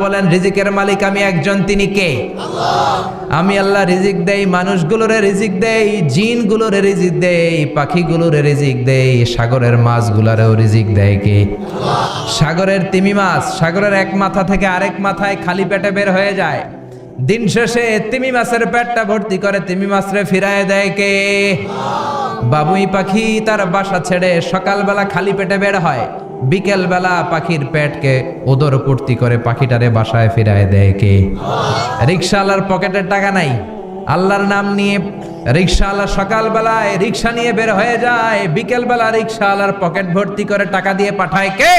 বলেন রিজিকের মালিক আমি একজন, তিনি কে? আমি আল্লাহ রিজিক দেই, মানুষগুলোরে রিজিক দেই, জিনগুলোরে রিজিক দেই, পাখিগুলোরে রিজিক দেই, সাগরের মাছগুলোরেও রিজিক দেয় কে? সাগরের তিমি মাছ সাগরের এক মাথা থেকে আরেক মাথায় খালি পেটে বের হয়ে যায়, দিন শেষে তিমি মাছের পেটটা ভর্তি করে তিমি মাছরে ফিরায় দেয় কে? বাবুই পাখি তার বাসা ছেড়ে সকালবেলা খালি পেটে বের হয়, বিকেল বেলা পাখির পেটকে উদর পূর্তি করে পাখিটারে বাসায় ফিরায় দেয় কে? রিকশাওয়ালার পকেটের টাকা নাই, আল্লাহর নাম নিয়ে রিকশাওয়ালা সকালবেলায় রিকশা নিয়ে বের হয়ে যায়, বিকেল বেলা রিকশাওয়ালার পকেট ভর্তি করে টাকা দিয়ে পাঠায় কে?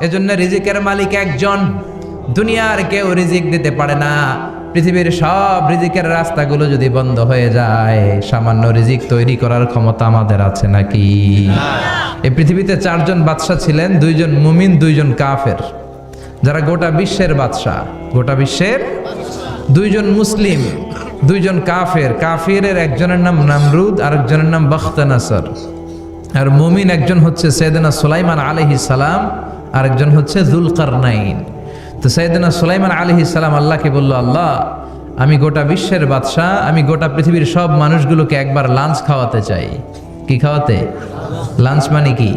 এজন্য রিজিকের মালিক একজন, দুনিয়ার কেউ রিজিক দিতে পারে না। পৃথিবীর সব রিজিকের রাস্তাগুলো যদি বন্ধ হয়ে যায়, সামান্য রিজিক তৈরি করার ক্ষমতা আমাদের আছে নাকি? এই পৃথিবীতে 4 জন বাদশা ছিলেন, 2 জন মুমিন, 2 জন কাফের, যারা গোটা বিশ্বের বাদশা, গোটা বিশ্বের। 2 জন মুসলিম, 2 জন কাফের। কাফিরের একজনের নাম নামরুদ, আরেকজনের নাম বখতানাসর। আর মুমিন একজন হচ্ছে সাইয়েদনা সুলাইমান আলাইহিস সালাম, আরেকজন হচ্ছে যুলকারনাইন। তো সাইয়েদনা সুলাইমান আলাইহিস সালাম আল্লাহকে বলল, আল্লাহ আমি গোটা বিশ্বের বাদশা, আমি গোটা পৃথিবীর সব মানুষগুলোকে একবার লাঞ্চ খাওয়াতে চাই। কি খাওয়াতে? লাঞ্চ মানে কি?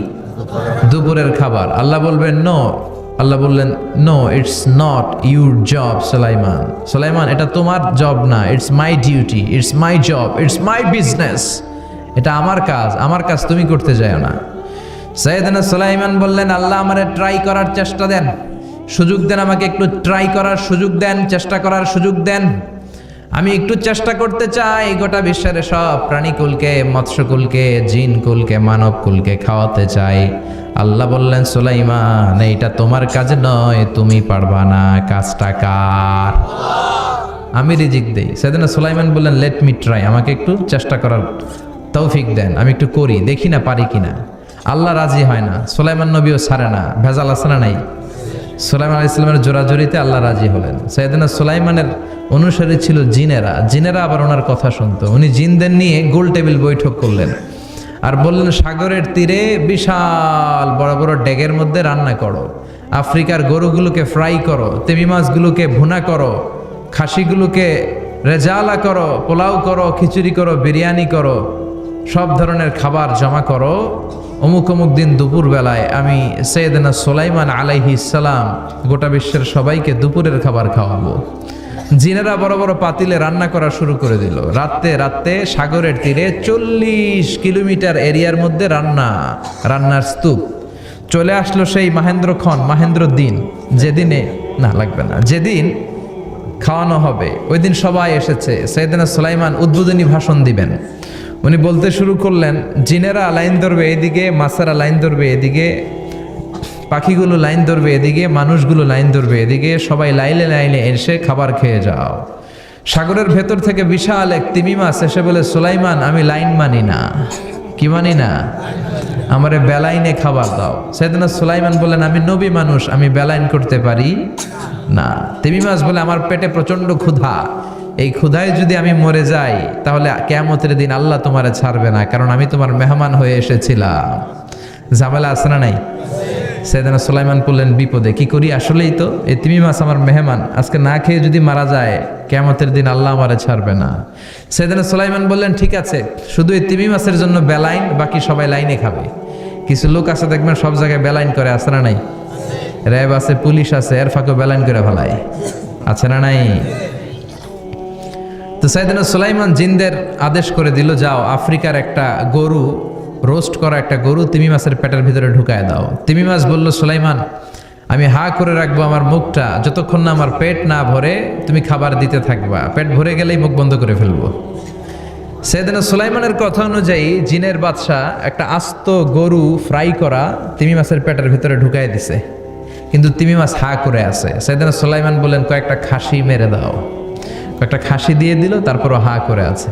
দুপুরের খাবার। আল্লাহ বলবেন নো, আল্লাহ বললেন no, it's not your job Sulaiman. Sulaiman এটা তোমার জব না, it's my duty, it's my job, it's my business. এটা আমার কাজ, আমার কাজ তুমি করতে যাও না। সাইয়েদনা সুলাইমান বললেন, আল্লাহ আমারে ট্রাই করার চেষ্টা দেন, সুযোগ দেন, আমাকে একটু ট্রাই করার সুযোগ দেন, চেষ্টা করার সুযোগ দেন। আমি একটু চেষ্টা করতে চাই গোটা বিশ্বের সব প্রাণীকুলকে, মৎস্যকুলকে, জিনকুলকে, মানবকুলকে খাওয়াতে চাই। আল্লাহ বললেন, সুলাইমান এইটা তোমার কাজ নয়, তুমি পারবা না, কাজটা কার? আমি রিজিক দেই। সেদিন সুলাইমান বললেন, লেট মি ট্রাই, আমাকে একটু চেষ্টা করার তৌফিক দেন, আমি একটু করি, দেখি না পারি কিনা। আল্লাহ রাজি হয় না, সুলাইমান নবীও ছাড়ে না, ভেজাল আছে না নাই? সুলাইমান আলাইহিস সালামের জোরাজোরিতে আল্লাহ রাজি হলেন। সাইয়েদনা সুলাইমানের অনুসারী ছিল জিনেরা, জিনেরা আবার ওনার কথা শুনতো। উনি জিনদের নিয়ে গোল টেবিল বৈঠক করলেন আর বললেন, সাগরের তীরে বিশাল বড় বড় ডেগের মধ্যে রান্না করো, আফ্রিকার গরুগুলোকে ফ্রাই করো, তিমি মাছগুলোকে ভুনা করো, খাসিগুলোকে রেজালা করো, পোলাও করো, খিচুড়ি করো, বিরিয়ানি করো, সব ধরনের খাবার জমা করো। অমুক অমুক দিন দুপুর বেলায় আমি সাইয়েদনা সুলাইমান আলাইহিস সালাম গোটা বিশ্বের সবাইকে দুপুরের খাবার খাওয়াবো। জিনেরা বড় বড় পাতিলে রান্না করা শুরু করে দিল। রাতে রাতে সাগরের তীরে 40 কিলোমিটার এরিয়ার মধ্যে রান্নার স্তূপ। চলে আসলো সেই মাহেন্দ্র দিন, যেদিনে না লাগবে না, যেদিন খাওয়ানো হবে ওই দিন সবাই এসেছে। সাইয়েদনা সুলাইমান উদ্বোধনী ভাষণ দিবেন। উনি বলতে শুরু করলেন, জিনেরা লাইন ধরবে এদিকে, মাছেরা লাইন ধরবে এদিকে, পাখিগুলো লাইন ধরবে এদিকে, মানুষগুলো লাইন ধরবে এদিকে, সবাই লাইনে লাইনে এসে খাবার খেয়ে যাও। সাগরের ভেতর থেকে বিশাল এক তিমি মাছ এসে বলে, সুলাইমান আমি লাইন মানি না। কি মানি না? আমারে বেলাইনে খাবার দাও। সাইয়েদনা সুলাইমান বললেন, আমি নবী মানুষ, আমি বেলাইন করতে পারি না। তিমি মাছ বলে, আমার পেটে প্রচন্ড ক্ষুধা, এই ক্ষুধায় যদি আমি মরে যাই তাহলে কিয়ামতের দিন আল্লাহ তোমারে ছাড়বে না, কারণ আমি তোমার মেহমান হয়ে এসেছিলাম। ঝামেলা আছে না নাই? সাইয়েদনা সুলাইমান বললেন, বিপদে কি করি? আসলেই তো এই তিমি মাছ আমার মেহমান, আজকে না খেয়ে যদি মারা যায় কিয়ামতের দিন আল্লাহ আমারে ছাড়বে না। সাইয়েদনা সুলাইমান বললেন, ঠিক আছে, শুধু এই তিমি মাছের জন্য বেলাইন, বাকি সবাই লাইনে খাবে। কিছু লোক আছে দেখবেন সব জায়গায় বেলাইন করে, আছে না নাই? র্যাব আছে, পুলিশ আছে, এর ফাঁকে বেলাইন করে ফেলায়, আছে না নাই? তো সাইয়েদনা সুলাইমান জিনদের আদেশ করে দিল, যাও আফ্রিকার একটা গরু, রোস্ট করা একটা গরু তিমি মাছের পেটের ভিতরে ঢুকায় দাও। তিমি মাছ বলল, সুলাইমান আমি হা করে রাখবো আমার মুখটা, যতক্ষণ না আমার পেট না ভরে তুমি খাবার দিতে থাকবা, পেট ভরে গেলেই মুখ বন্ধ করে ফেলবো। সাইয়েদনা সুলাইমানের কথা অনুযায়ী জিনের বাদশা একটা আস্ত গরু ফ্রাই করা তিমি মাছের পেটের ভিতরে ঢুকায় দিছে, কিন্তু তিমি মাছ হা করে আছে। সাইয়েদনা সুলাইমান বললেন, কয়েকটা খাসি মেরে দাও। একটা খাসি দিয়ে দিল, তারপরও হা করে আছে।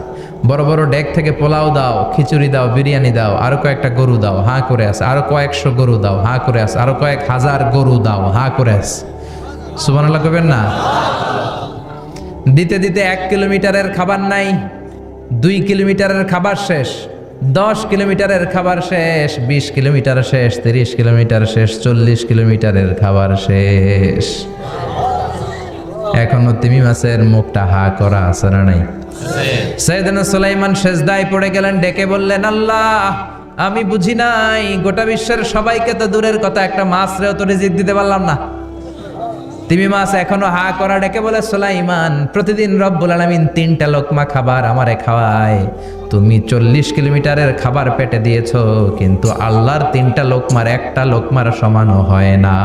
বড় বড় ডেক থেকে পোলাও দাও, খিচুড়ি দাও, বিরিয়ানি দাও, আরো কয়েকটা গরু দাও, হা করে আছে। আরো কয়েকশো গরু দাও, হা করে আছে। আরো কয়েক হাজার গরু দাও, হা করে আছে। সুবহানাল্লাহ কইবেন না? দিতে দিতে 1 কিলোমিটারের খাবার নাই, 2 কিলোমিটারের খাবার শেষ, 10 কিলোমিটারের খাবার শেষ, 20 কিলোমিটার শেষ, 30 কিলোমিটার শেষ, 40 কিলোমিটারের খাবার শেষ। এখনো তিমি মাছের মুখটা হা করা আছে না নাই? সাইয়েদনা সুলাইমান সেজদায় পড়ে গেলেন, ডেকে বললেন, আল্লাহ আমি বুঝি নাই, গোটা বিশ্বের সবাইকে তো দূরের কথা, একটা মাছরেও তো রিজিক দিতে পারলাম না। তিমি মাছ এখনো হা করা, ডেকে বলে, সুলাইমান প্রতিদিন রব্বুল আলামিন 3টা লোকমা খাবার আমারে খাওয়ায়, তুমি 40 কিলোমিটারের খাবার পেটে দিয়েছো, কিন্তু আল্লাহর 3টা লোকমার একটা লোকমার সমানও হয় না।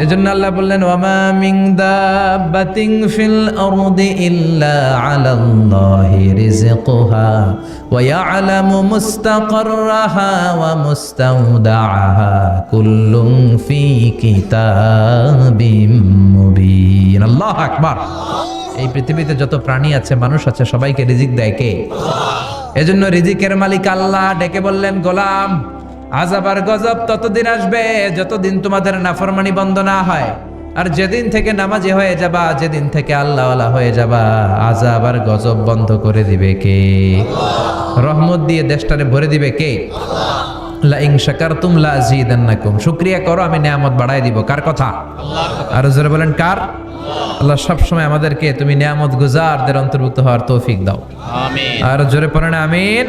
এজন্য আল্লাহ বললেন, ওয়ামা মিন দাব্বাতিন ফিল আরদি ইল্লা আলাল্লাহি রিজকুহা ওয়া ইয়ালামু মুস্তাকাররাহা ওয়া মুস্তাওদাআহা কুল্লুন ফি কিতাবিম মুবিন। আল্লাহু আকবার। এই পৃথিবীতে যত প্রাণী আছে, মানুষ আছে, সবাইকে রিজিক দেয় কে? এজন্য রিজিকের মালিক আল্লাহ। ডেকে বললেন, গোলাম আযাব আর গজব ততদিন আসবে যতদিন তোমাদের নাফরমানি বন্ধ না হয়, আর যেদিন থেকে নামাজি হয়ে যাবা, যেদিন থেকে আল্লাহওয়ালা হয়ে যাবা, আযাব আর গজব বন্ধ করে দিবে কে? রহমত দিয়ে দেশটারে ভরে দিবে কে? লা ইন শাকারতুম লা আযীদান্নাকুম। শুকরিয়া করো, আমি নিয়ামত বাড়ায় দিব। কার কথা? আর জোরে বলেন কার? আল্লাহ সবসময় আমাদেরকে তুমি নিয়ামত গুজারদের অন্তর্ভুক্ত হওয়ার তৌফিক দাও। আমিন। আর জোরে পড়েন আমিন।